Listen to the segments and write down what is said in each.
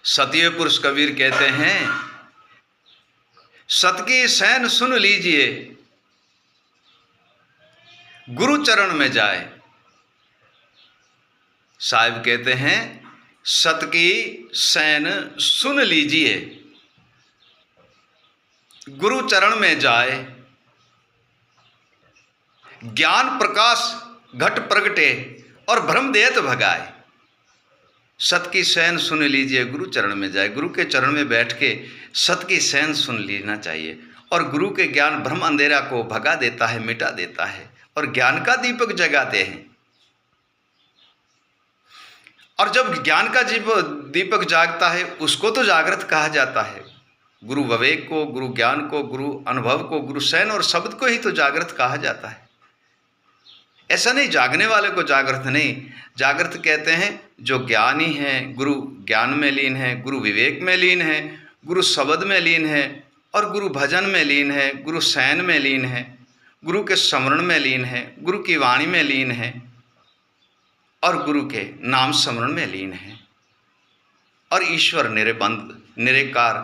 सतीय पुरुष कबीर कहते हैं, सत की सैन सुन लीजिए, गुरु चरण में जाए। साहिब कहते हैं, सत की सैन सुन लीजिए, गुरु चरण में जाए। ज्ञान प्रकाश घट प्रगटे और भ्रम देत भगाए। सत की सैन सुन लीजिए, गुरु चरण में जाए। गुरु के चरण में बैठ के सत की सैन सुन लेना चाहिए। और गुरु के ज्ञान भ्रम अंधेरा को भगा देता है, मिटा देता है और ज्ञान का दीपक जगाते हैं। और जब ज्ञान का दीपक जागता है, उसको तो जागृत कहा जाता है। गुरु विवेक को, गुरु ज्ञान को, गुरु अनुभव को, गुरु सैन और शब्द को ही तो जागृत कहा जाता है। ऐसा नहीं जागने वाले को जागृत नहीं। जागृत कहते हैं जो ज्ञानी हैं, गुरु ज्ञान में लीन है, गुरु विवेक में लीन है, गुरु शब्द में लीन है और गुरु भजन में लीन है, गुरु सैन में लीन है, गुरु के स्मरण में लीन है, गुरु की वाणी में लीन है और गुरु के नाम स्मरण में लीन है और ईश्वर निरबंध निराकार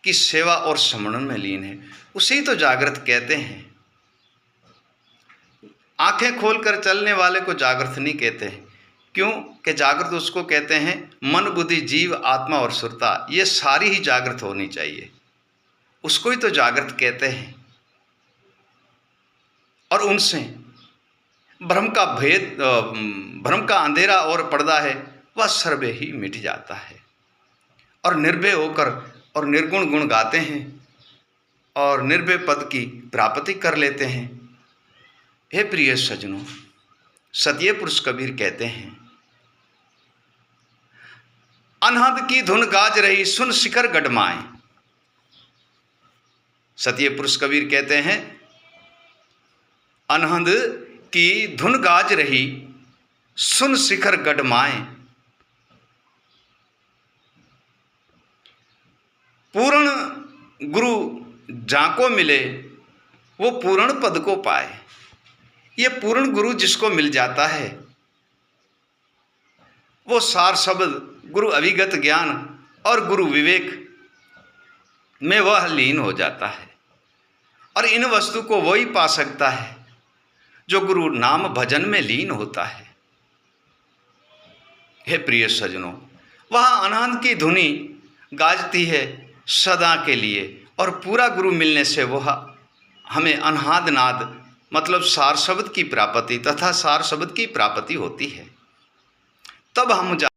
की सेवा और स्मरण में लीन है। उसे ही तो जागृत कहते हैं। आंखें खोलकर चलने वाले को जागृत नहीं कहते हैं। क्यों कि जागृत उसको कहते हैं मन बुद्धि जीव आत्मा और सुरता, ये सारी ही जागृत होनी चाहिए, उसको ही तो जागृत कहते हैं। और उनसे भ्रम का भेद, भ्रम का अंधेरा और पर्दा है, वह सर्वे ही मिट जाता है और निर्भय होकर और निर्गुण गुण गाते हैं और निर्भय पद की प्राप्ति कर लेते हैं। हे प्रिय सज्जनों, सतीय पुरुष कबीर कहते हैं, अनहद की धुन गाज रही सुन शिखर गडमाए। सतीय पुरुष कबीर कहते हैं, अनहद की धुन गाज रही सुन शिखर गडमाए। पूर्ण गुरु जाको मिले वो पूर्ण पद को पाए। ये पूर्ण गुरु जिसको मिल जाता है, वो सार शब्द, गुरु अभिगत ज्ञान और गुरु विवेक में वह लीन हो जाता है। और इन वस्तु को वही पा सकता है जो गुरु नाम भजन में लीन होता है। हे प्रिय सज्जनों, वहाँ अनहद की धुनी गाजती है सदा के लिए और पूरा गुरु मिलने से वह हमें अनहद नाद मतलब सार शब्द की प्राप्ति तथा सार शब्द की प्राप्ति होती है। तब हम